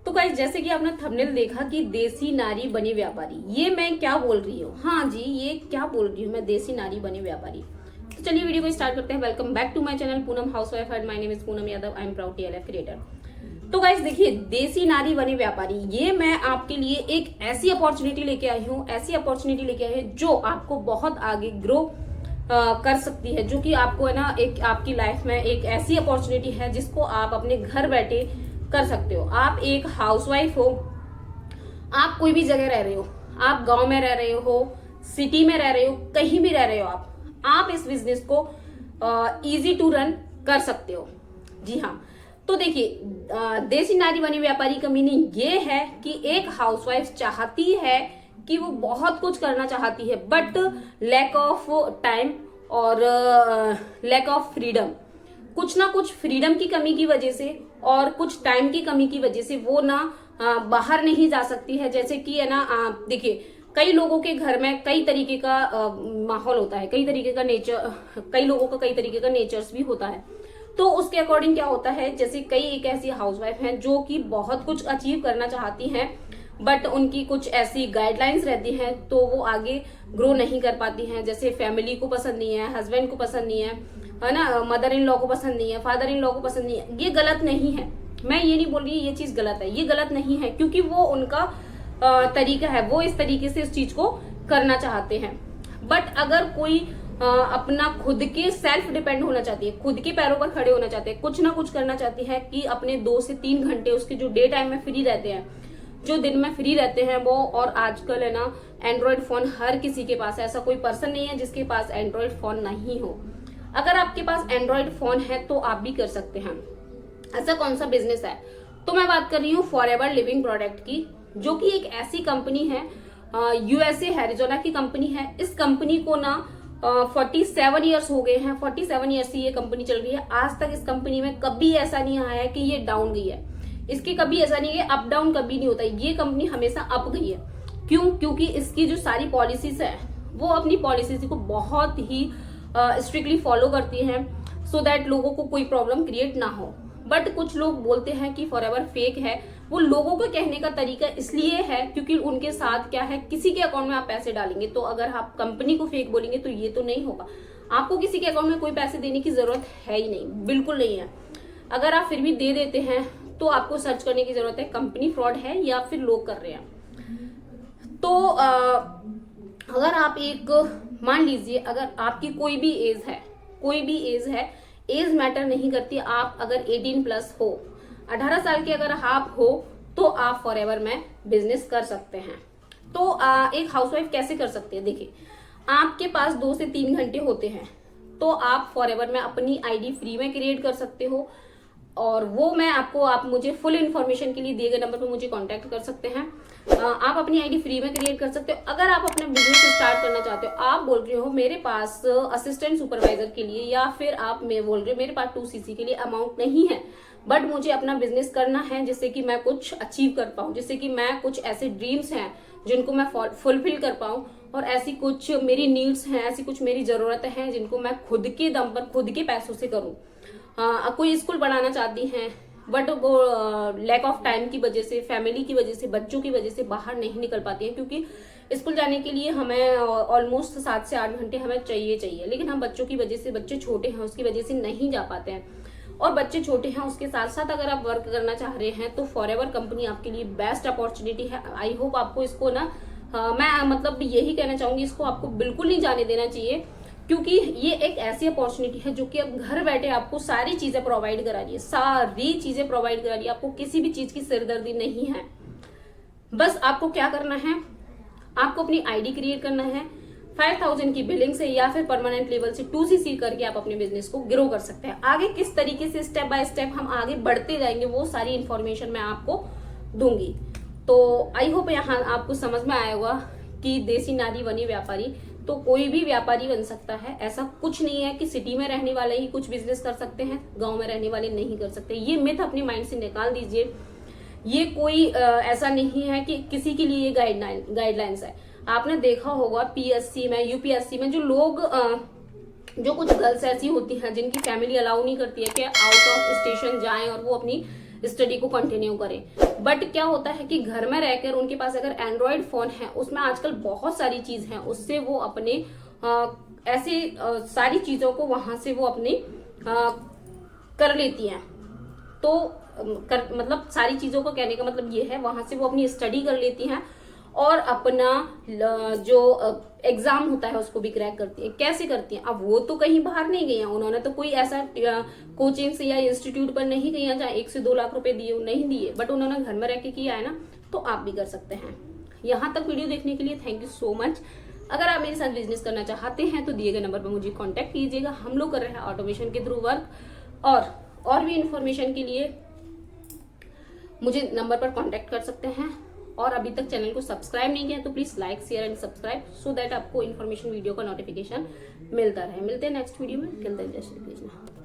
तो गाइस, जैसे कि आपने थंबनेल देखा कि देसी नारी बनी व्यापारी, ये मैं क्या बोल रही हूँ? हाँ जी, ये क्या बोल रही हूँ मैं, देसी नारी बनी व्यापारी। तो चलिए वीडियो को स्टार्ट करते हैं। Welcome back to my channel Poonam housewife and my name is Poonam Yadav. I am proud TLF creator. तो गाइस देखिए, देसी नारी बनी व्यापारी, ये मैं आपके लिए एक ऐसी अपॉर्चुनिटी लेके आई हूँ, जो आपको बहुत आगे ग्रो कर सकती है, जो कि आपको है ना एक आपकी लाइफ में एक ऐसी अपॉर्चुनिटी है जिसको आप अपने घर बैठे कर सकते हो। आप एक हाउसवाइफ हो, आप कोई भी जगह रह रहे हो, आप गांव में रह रहे हो, सिटी में रह रहे हो, कहीं भी रह रहे हो, आप इस बिजनेस को इजी टू रन कर सकते हो। जी हाँ, तो देखिए, देसी नारी बनी व्यापारी का मीनिंग ये है कि एक हाउसवाइफ चाहती है कि वो बहुत कुछ करना चाहती है, बट लैक ऑफ टाइम और लैक ऑफ फ्रीडम, कुछ ना कुछ फ्रीडम की कमी की वजह से और कुछ टाइम की कमी की वजह से वो ना बाहर नहीं जा सकती है। जैसे कि है ना, देखिए, कई लोगों के घर में कई तरीके का माहौल होता है, कई तरीके का नेचर, कई लोगों का कई तरीके का नेचर्स भी होता है। तो उसके अकॉर्डिंग क्या होता है, जैसे कई एक ऐसी हाउसवाइफ हैं जो कि बहुत कुछ अचीव करना चाहती हैं, बट उनकी कुछ ऐसी गाइडलाइंस रहती हैं तो वो आगे ग्रो नहीं कर पाती हैं। जैसे फैमिली को पसंद नहीं है, हस्बैंड को पसंद नहीं है ना, मदर इन लॉ को पसंद नहीं है, फादर इन लॉ को पसंद नहीं है। ये गलत नहीं है, मैं ये नहीं बोल रही ये चीज गलत है, ये गलत नहीं है, क्योंकि वो उनका तरीका है, वो इस तरीके से इस चीज को करना चाहते हैं। बट अगर कोई अपना खुद के सेल्फ डिपेंड होना चाहती है, खुद के पैरों पर खड़े होना चाहते हैं, कुछ ना कुछ करना चाहती है कि अपने 2 से 3 घंटे उसके जो डे टाइम में फ्री रहते हैं, जो दिन में फ्री रहते हैं वो, और आजकल है ना एंड्रॉइड फोन हर किसी के पास है, ऐसा कोई पर्सन नहीं है जिसके पास एंड्रॉइड फोन नहीं हो। अगर आपके पास एंड्रॉइड फोन है तो आप भी कर सकते हैं। ऐसा कौन सा बिजनेस है? तो मैं बात कर रही हूँ फॉरएवर लिविंग प्रोडक्ट की, जो कि एक ऐसी कंपनी है, USA हैरिजोना की कंपनी है। इस कंपनी को ना 47 ईयर्स हो गए हैं, 47 ईयर्स से ये कंपनी चल रही है। आज तक इस कंपनी में कभी ऐसा नहीं आया है कि ये डाउन गई है, इसकी कभी ऐसा नहीं है, अप डाउन कभी नहीं होता। ये कंपनी हमेशा अप गई है। क्यों? क्योंकि इसकी जो सारी पॉलिसीज है वो अपनी पॉलिसीज को बहुत ही स्ट्रिक्टली फॉलो करती हैं, सो दैट लोगों को कोई प्रॉब्लम क्रिएट ना हो। बट कुछ लोग बोलते हैं कि फॉरएवर फेक है। वो लोगों का कहने का तरीका इसलिए है क्योंकि उनके साथ क्या है, किसी के अकाउंट में आप पैसे डालेंगे, तो अगर आप कंपनी को फेक बोलेंगे तो ये तो नहीं होगा। आपको किसी के अकाउंट में कोई पैसे देने की जरूरत है ही नहीं, बिल्कुल नहीं है। अगर आप फिर भी दे देते हैं तो आपको सर्च करने की जरूरत है, कंपनी फ्रॉड है या फिर लोग कर रहे हैं। तो अगर आप एक, मान लीजिए अगर आपकी कोई भी एज है, एज मैटर नहीं करती। आप अगर 18 प्लस हो, 18 साल के अगर आप हो, तो आप फॉरएवर में बिजनेस कर सकते हैं। तो एक हाउसवाइफ कैसे कर सकते हैं? देखिए, आपके पास 2 से 3 घंटे होते हैं, तो आप फॉरएवर में अपनी आईडी फ्री में क्रिएट कर सकते हो, और वो मैं आपको, आप मुझे फुल इन्फॉर्मेशन के लिए दिए गए नंबर पर मुझे कांटेक्ट कर सकते हैं। आप अपनी आईडी फ्री में क्रिएट कर सकते हो। अगर आप अपना बिजनेस स्टार्ट करना चाहते हो, आप बोल रहे हो मेरे पास असिस्टेंट सुपरवाइजर के लिए, या फिर आप मैं बोल रहे हो मेरे पास 2cc के लिए अमाउंट नहीं है, बट मुझे अपना बिजनेस करना है जिससे कि मैं कुछ अचीव कर पाऊं, जिससे कि मैं कुछ ऐसे ड्रीम्स हैं जिनको मैं फुलफिल कर पाऊं, और ऐसी कुछ मेरी नीड्स हैं, ऐसी कुछ मेरी जरूरतें हैं जिनको मैं खुद के दम पर, खुद के पैसों से करूं। कोई स्कूल बनाना चाहती हैं, बट वो लैक ऑफ टाइम की वजह से, फैमिली की वजह से, बच्चों की वजह से बाहर नहीं निकल पाती हैं, क्योंकि स्कूल जाने के लिए हमें ऑलमोस्ट 7 से 8 घंटे हमें चाहिए, लेकिन हम बच्चों की वजह से, बच्चे छोटे हैं उसकी वजह से नहीं जा पाते हैं। और बच्चे छोटे हैं, उसके साथ साथ अगर आप वर्क करना चाह रहे हैं तो फॉरएवर कंपनी आपके लिए बेस्ट अपॉर्चुनिटी है। आई होप आपको इसको ना, मैं मतलब यही कहना चाहूंगी, इसको आपको बिल्कुल नहीं जाने देना चाहिए, क्योंकि ये एक ऐसी अपॉर्चुनिटी है जो कि अब घर बैठे आपको सारी चीजें प्रोवाइड करा रही है, सारी चीजें प्रोवाइड करा रही है। आपको किसी भी चीज की सिरदर्दी नहीं है। बस आपको क्या करना है, आपको अपनी आईडी क्रिएट करना है, 5000 की बिलिंग से या फिर परमानेंट लेवल से 2cc करके आप अपने बिजनेस को ग्रो कर सकते हैं। आगे किस तरीके से स्टेप बाय स्टेप हम आगे बढ़ते जाएंगे, वो सारी इंफॉर्मेशन मैं आपको दूंगी। तो आई होप यहाँ आपको समझ में आया होगा कि देसी नारी बनी व्यापारी, तो कोई भी व्यापारी बन सकता है। ऐसा कुछ नहीं है कि सिटी में रहने वाले ही कुछ बिजनेस कर सकते हैं, गांव में रहने वाले नहीं कर सकते। ये मिथ अपने माइंड से निकाल दीजिए। ये कोई ऐसा नहीं है कि किसी के लिए ये गाइडलाइंस है। आपने देखा होगा PSC में, UPSC में जो लोग जो कुछ गर्ल्स ऐसी होती हैं जिनकी फैमिली अलाउ नहीं करती है कि आउट ऑफ स्टेशन जाएं और वो अपनी स्टडी को कंटिन्यू करें। बट क्या होता है कि घर में रहकर उनके पास अगर एंड्रॉयड फोन है, उसमें आजकल बहुत सारी चीज है, उससे वो अपने ऐसे सारी चीजों को वहां से वो अपनी कर लेती हैं। तो मतलब सारी चीजों को कहने का मतलब ये है, वहां से वो अपनी स्टडी कर लेती हैं और अपना जो एग्जाम होता है उसको भी क्रैक करती है। कैसे करती हैं? अब वो तो कहीं बाहर नहीं गई हैं, उन्होंने तो कोई ऐसा कोचिंग से या इंस्टीट्यूट पर नहीं गई हैं जहाँ 1 से 2 लाख रुपए दिए, नहीं दिए, बट उन्होंने घर में रह के किया है ना, तो आप भी कर सकते हैं। यहाँ तक वीडियो देखने के लिए थैंक यू सो मच। अगर आप मेरे साथ बिजनेस करना चाहते हैं तो दिए गए नंबर पर मुझे कांटेक्ट कीजिएगा। हम लोग कर रहे हैं ऑटोमेशन के थ्रू वर्क, और भी इंफॉर्मेशन के लिए मुझे नंबर पर कांटेक्ट कर सकते हैं। और अभी तक चैनल को सब्सक्राइब नहीं किया तो please like, share and subscribe, so that आपको इन्फॉर्मेशन वीडियो का नोटिफिकेशन मिलता रहे। मिलते हैं नेक्स्ट वीडियो में। जय श्री कृष्ण।